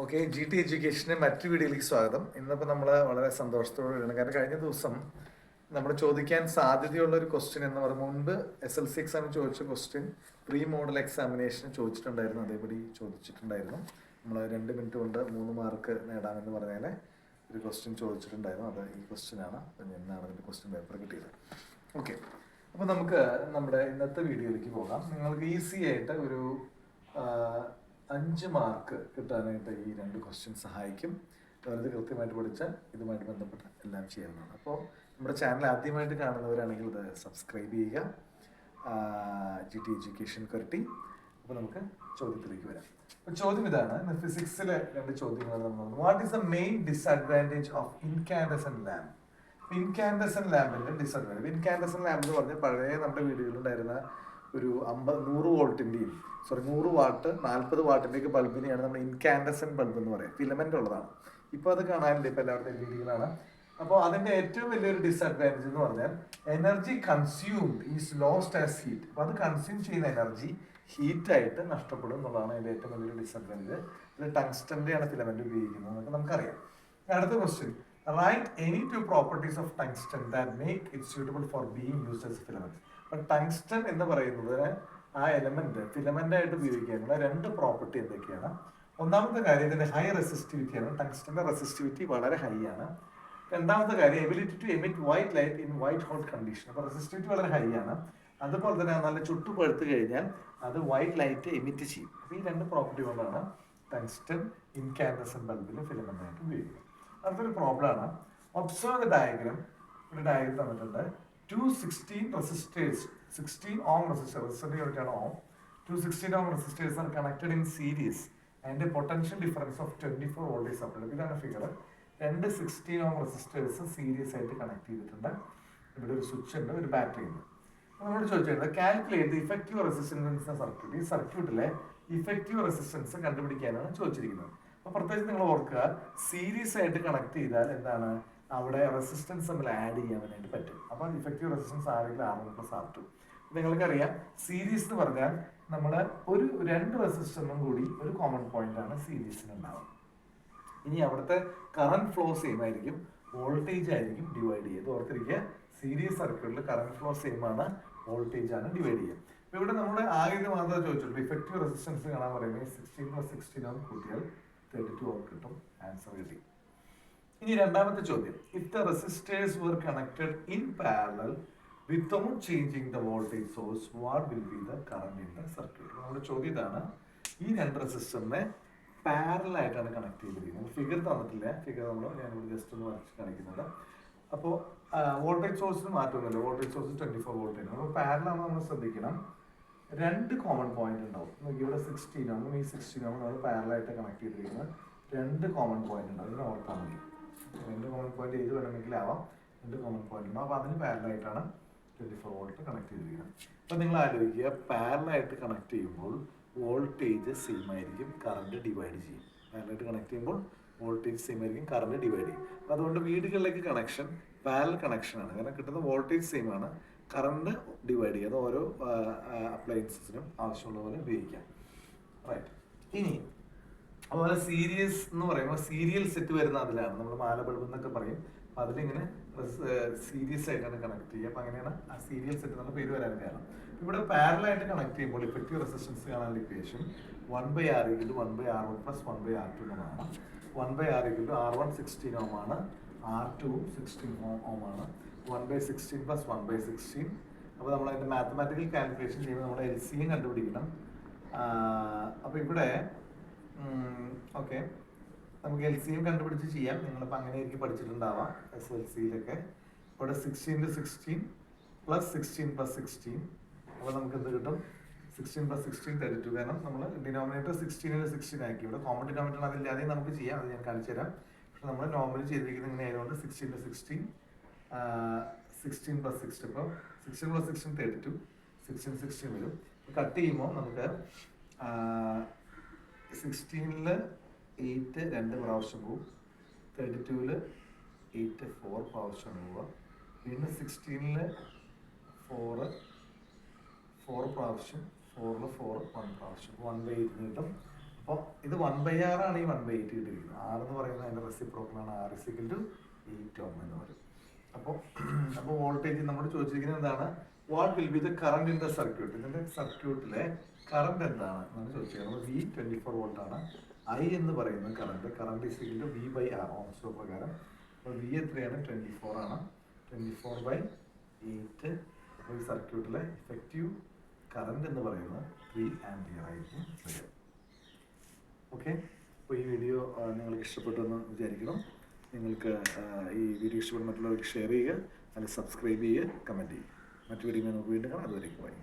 Okay, G T എഡ്യൂക്കേഷൻ്റെ മറ്റു വീഡിയോയിലേക്ക് സ്വാഗതം. ഇന്നിപ്പോൾ നമ്മൾ വളരെ സന്തോഷത്തോടെയാണ്, കാരണം കഴിഞ്ഞ ദിവസം നമ്മൾ ചോദിക്കാൻ സാധ്യതയുള്ള ഒരു ക്വസ്റ്റ്യൻ എന്ന് പറയുമ്പോൾ മുൻപ് SLC എക്സാമിന് ചോദിച്ച ക്വസ്റ്റ്യൻ പ്രീ മോഡൽ എക്സാമിനേഷൻ ചോദിച്ചിട്ടുണ്ടായിരുന്നു, അതേപടി ചോദിച്ചിട്ടുണ്ടായിരുന്നു. നമ്മൾ 2 മിനിറ്റ് കൊണ്ട് 3 മാർക്ക് നേടാമെന്ന് പറഞ്ഞാൽ ഒരു ക്വസ്റ്റ്യൻ ചോദിച്ചിട്ടുണ്ടായിരുന്നു. അത് ഈ ക്വസ്റ്റ്യനാണ്. അപ്പം എന്നാണ് അതിൻ്റെ ക്വസ്റ്റ്യൻ പേപ്പർ കിട്ടിയത്. ഓക്കെ, അപ്പോൾ നമുക്ക് നമ്മുടെ ഇന്നത്തെ വീഡിയോയിലേക്ക് പോകാം. നിങ്ങൾക്ക് ഈസി ആയിട്ട് ഒരു 5 മാർക്ക് കിട്ടാനായിട്ട് ഈ 2 ക്വസ്റ്റ്യൻ സഹായിക്കും. വളരെ കൃത്യമായിട്ട് പഠിച്ചാൽ ഇതുമായിട്ട് ബന്ധപ്പെട്ട് എല്ലാം ചെയ്യാവുന്നതാണ്. അപ്പോൾ നമ്മുടെ ചാനൽ ആദ്യമായിട്ട് കാണുന്നവരാണെങ്കിൽ ഇത് സബ്സ്ക്രൈബ് ചെയ്യുക, ജി ടി എഡ്യൂക്കേഷൻ കരട്ടി. അപ്പോൾ നമുക്ക് ചോദ്യത്തിലേക്ക് വരാം. അപ്പോൾ ചോദ്യം ഇതാണ്. ഫിസിക്സിലെ 2 ചോദ്യങ്ങളാണ് നമ്മൾ. What is the main disadvantage of incandescent lamp? Incandescent ലാമ്പിന്റെ ഡിസഡ്വാൻറ്റേജ്. ഇൻകാൻഡസെന്റ് ലാമ്പ് എന്ന് പറഞ്ഞാൽ പഴയ നമ്മുടെ വീഡിയോയിലുണ്ടായിരുന്ന ഒരു 100 വോൾട്ടിൻ്റെയും 100 വാട്ട് 40 വാട്ടിൻ്റെയൊക്കെ ബൾബിനെയാണ് നമ്മൾ ഇൻകാൻഡസെന്റ് ബൾബ് എന്ന് പറയുക. ഫിലമെന്റ് ഉള്ളതാണ്. ഇപ്പോൾ അത് കാണാനില്ല, ഇപ്പോൾ എല്ലാവരുടെയും രീതികളാണ്. അപ്പോൾ അതിൻ്റെ ഏറ്റവും വലിയൊരു ഡിസഡ്വാൻറ്റേജ് എന്ന് പറഞ്ഞാൽ energy consumed is lost as heat. അപ്പോൾ അത് കൺസ്യൂം ചെയ്യുന്ന എനർജി ഹീറ്റായിട്ട് നഷ്ടപ്പെടും എന്നുള്ളതാണ് അതിൻ്റെ ഏറ്റവും വലിയൊരു ഡിസഡ്വാൻറ്റേജ്. ഇതിൽ ടങ്സ്റ്റൻ്റെയാണ് ഫിലമെന്റ് ഉപയോഗിക്കുന്നത് എന്നൊക്കെ നമുക്കറിയാം. അടുത്ത question, right any 2 properties of tungsten that make it suitable for being used as filament. അപ്പം ടങ്സ്റ്റൺ എന്ന് പറയുന്നത് ആ എലമെന്റ് ഫിലമെന്റ് ആയിട്ട് ഉപയോഗിക്കാനുള്ള 2 പ്രോപ്പർട്ടി എന്തൊക്കെയാണ്? ഒന്നാമത്തെ കാര്യം ഇതിന്റെ ഹൈ റെസിസ്റ്റിവിറ്റിയാണ്. ടങ്സ്റ്റന്റെ റെസിസ്റ്റിവിറ്റി വളരെ ഹൈ ആണ്. രണ്ടാമത്തെ കാര്യം ability to emit white light in white hot condition. അപ്പോൾ റെസിസ്റ്റിവിറ്റി വളരെ ഹൈ ആണ്. അതുപോലെ തന്നെ നല്ല ചുട്ടുപഴുത്ത് കഴിഞ്ഞാൽ അത് വൈറ്റ് ലൈറ്റ് എമിറ്റ് ചെയ്യും. അപ്പോൾ ഈ 2 പ്രോപ്പർട്ടി കൊണ്ടാണ് ടങ്സ്റ്റൺ ഇൻകാൻഡസെന്റ് ബൾബിൽ ഫിലമെന്റ് ആയിട്ട് ഉപയോഗിക്കുന്നത്. അടുത്തൊരു പ്രോബ്ലമാണ്. Observe the diagram. ഒരു ഡയഗ്രാം തന്നിട്ടുണ്ട്. 216 resistors, 16 ohm resistor, resistor യൂണിറ്റാണ് ohm. 216 ohm resistors are connected in series and a potential difference of 24 volt is supplied. ഇതാണ് ഫിഗർ. 2 16 ohm resistors സീരീസ് ആയിട്ട് കണക്ട് ചെയ്തിട്ടുണ്ട്. ഇവിടെ ഒരു സ്വിച്ച് ഉണ്ട്, ഒരു ബാറ്ററി ഉണ്ട്. നമ്മളോട് ചോദിച്ചിട്ടുണ്ട് calculate the effective resistance circuit. ഈ സർക്യൂട്ടിലെ ഇഫക്റ്റീവ് റെസിസ്റ്റൻസ് കണ്ടുപിടിക്കാനാണ് ചോദിച്ചിരിക്കുന്നത്. അപ്പോൾ പ്രത്യേകിച്ച് നിങ്ങൾ ഓർക്കുക, സീരീസ് ആയിട്ട് കണക്ട് ചെയ്താൽ എന്താണ് അവിടെ റെസിസ്റ്റൻസ് നമ്മൾ ആഡ് ചെയ്യാനായിട്ട് പറ്റും. അപ്പോൾ ഇഫക്റ്റീവ് റെസിസ്റ്റൻസ് ആണെങ്കിൽ R1 + R2. നിങ്ങൾക്കറിയാം സീരീസ് എന്ന് പറഞ്ഞാൽ നമ്മൾ ഒരു 2 റെസിസ്റ്ററിനും കൂടി ഒരു കോമൺ പോയിന്റ് ആണ് സീരീസിന് ഉണ്ടാവുക. ഇനി അവിടുത്തെ കറന്റ് ഫ്ലോ സെയിം ആയിരിക്കും, വോൾട്ടേജ് ആയിരിക്കും ഡിവൈഡ് ചെയ്യുക. ഓർത്തിരിക്കുക, സീരീസ് സർക്യൂട്ടിൽ കറന്റ് ഫ്ലോ സെയിം ആണ്, വോൾട്ടേജ് ആണ് ഡിവൈഡ് ചെയ്യുക. അപ്പോൾ ഇവിടെ നമ്മുടെ ആദ്യം മാത്രമേ ചോദിച്ചുള്ളൂ. ഇഫക്റ്റീവ് റെസിസ്റ്റൻസ് കാണാൻ പറയുന്നത് 16 + 16 ഓം കൂട്ടിയാൽ 32 ഓം കിട്ടും. ആൻസർ കിട്ടി. ഇനി രണ്ടാമത്തെ ചോദ്യം, if the resistors were connected in parallel without changing the voltage source what will be the current in the circuit? നമ്മുടെ ചോദ്യം ഇതാണ്. ഈ 2 റെസിസ്റ്ററിനെ പാരലൽ ആയിട്ടാണ് കണക്ട് ചെയ്തിരിക്കുന്നത്. ഫിഗർ തന്നിട്ടില്ല, ഫിഗർ ഞാനിവിടെ ജസ്റ്റ് ഒന്ന് വരച്ച് കാണിക്കുന്നത്. അപ്പോൾ വോൾട്ടേജ് സോഴ്സിന് മാറ്റമൊന്നുമില്ല, വോൾട്ടേജ് സോഴ്സ് 24 വോൾട്ട് ആണ്. അപ്പോൾ പാരലൽ ആകുമ്പോൾ നമ്മൾ ശ്രദ്ധിക്കണം, 2 കോമൺ പോയിന്റ് ഉണ്ടാവും. ഇവിടെ 16 ആകുമ്പോൾ ഈ 16 ആകുമ്പോൾ നമ്മൾ പാരലായിട്ട് കണക്ട് ചെയ്തിരിക്കുന്നത് 2 കോമൺ പോയിന്റ് ഉണ്ടാവും. ഇതിനെ ഓർത്താൽ മതി. 2 കോമൺ പോയിന്റ് ഏത് വേണമെങ്കിലും ആവാം, 2 കോമൺ പോയിന്റ് ഉണ്ടാവും. അപ്പോൾ അതിന് പാരലായിട്ടാണ് 24 വോൾട്ട് കണക്ട് ചെയ്തിരിക്കുന്നത്. അപ്പോൾ നിങ്ങൾ ആലോചിക്കുക, പാരലായിട്ട് കണക്ട് ചെയ്യുമ്പോൾ വോൾട്ടേജ് സെയിം ആയിരിക്കും, കറണ്ട് ഡിവൈഡ് ചെയ്യും. പാരലായിട്ട് കണക്ട് ചെയ്യുമ്പോൾ വോൾട്ടേജ് സെയിം ആയിരിക്കും, കറണ്ട് ഡിവൈഡ് ചെയ്യും. അപ്പോൾ അതുകൊണ്ട് വീടുകളിലേക്ക് കണക്ഷൻ പാരലൽ കണക്ഷനാണ്. കാരണം കിട്ടുന്ന വോൾട്ടേജ് സെയിം ആണ്, കറണ്ട് ഡിവൈഡ് ചെയ്ത് ഓരോ അപ്ലയൻസസിനും ആവശ്യമുള്ള പോലെ ഉപയോഗിക്കാം. റൈറ്റ്. ഇനി അതുപോലെ സീരീസ് എന്ന് പറയുമ്പോൾ സീരിയൽ സെറ്റ് വരുന്ന അതിലാണ് നമ്മൾ മാല ബൾബ് എന്നൊക്കെ പറയും. അപ്പം അതിലിങ്ങനെ സീരീസ് ആയിട്ടാണ് കണക്ട് ചെയ്യുക. അപ്പം അങ്ങനെയാണ് ആ സീരിയൽ സെറ്റ് എന്നുള്ള പേര് വരാൻ കാരണം. ഇവിടെ പാരലായിട്ട് കണക്ട് ചെയ്യുമ്പോൾ ഇഫക്റ്റീവ് റെസിസ്റ്റൻസ് കാണാനുള്ള ഇക്വേഷൻ 1/R = 1/R1 + 1/R2 എന്നാണ്. 1/R = R1 16 ohm ആണ്, R2 16 ohm ആണ്. 1/16 + 1/16. അപ്പോൾ നമ്മൾ അതിൻ്റെ മാത്തമാറ്റിക്കൽ കാൽക്കുലേഷൻ ചെയ്യുമ്പോൾ നമ്മൾ LCM കണ്ടുപിടിക്കണം. അപ്പോൾ ഇവിടെ ഓക്കെ, നമുക്ക് LCM കണ്ടുപിടിച്ച് ചെയ്യാം. നിങ്ങളിപ്പോൾ അങ്ങനെ ആയിരിക്കും പഠിച്ചിട്ടുണ്ടാവാം SLCയിലൊക്കെ. ഇവിടെ 16 × 16 + 16 + 16. അപ്പോൾ നമുക്ക് എന്ത് കിട്ടും? 16 + 16 32. കാരണം നമ്മൾ ഡിനോമിനേറ്റർ 16 ൽ 16 ആക്കി. ഇവിടെ കോമൺ ഡിനോമിനേറ്റർ അതില്ലാതെ നമുക്ക് ചെയ്യാം, അത് ഞാൻ കാണിച്ചു തരാം. പക്ഷെ നമ്മൾ നോർമലി ചെയ്തിരിക്കുന്നത് ഇങ്ങനെ ആയതുകൊണ്ട് 16 ൽ 16 16 + 16. അപ്പോൾ 16 + 16 32, 16 16 വരും. കട്ട് ചെയ്യുമ്പോൾ നമുക്ക് 16 8 2 പ്രാവശ്യം പോവും, 32 8 4 പ്രാവശ്യം പോവുക. വീണ്ടും 16 4 പ്രാവശ്യം, 4 4 1 പ്രാവശ്യം, 1/8 കിട്ടും. അപ്പോൾ ഇത് 1/R ആണ് ഈ 1/8 കിട്ടിയിരിക്കുന്നത്. R എന്ന് പറയുന്നത് അതിൻ്റെ റെസിപ്രോക്കലാണ്. R = 8 ohm എന്ന് പറയും. അപ്പോൾ വോൾട്ടേജ് നമ്മൾ ചോദിച്ചിരിക്കുന്നത് എന്താണ്? What will be the current in the circuit? ഇതിൻ്റെ സർക്യൂട്ടിലെ കറണ്ട് എന്താണ് എന്നാണ് ചോദിച്ചിരിക്കുന്നത്. V 24 വോൾട്ട് ആണ്. I എന്ന് പറയുന്നത് കറണ്ട് = V/R ഓംസ് ലോ പ്രകാരം. അപ്പോൾ V എത്രയാണ്? 24 ആണ്. 24/8. അപ്പോൾ ഈ സർക്യൂട്ടിലെ ഇഫക്റ്റീവ് കറണ്ട് എന്ന് പറയുന്നത് 3 ആംപിയർ ആയിരിക്കും. ഓക്കെ, അപ്പോൾ ഈ വീഡിയോ നിങ്ങൾക്ക് ഇഷ്ടപ്പെട്ടെന്ന് വിചാരിക്കണം. നിങ്ങൾക്ക് ഈ വീഡിയോ ഇഷ്ടപ്പെടുന്ന മറ്റുള്ളവർക്ക് ഷെയർ ചെയ്യുക, അല്ലെങ്കിൽ സബ്സ്ക്രൈബ് ചെയ്യുക, കമൻറ്റ് ചെയ്യുക. മറ്റു വീഡിയോ നമുക്ക് വീണ്ടും കാണാം. അതുവരേക്കും ബൈ.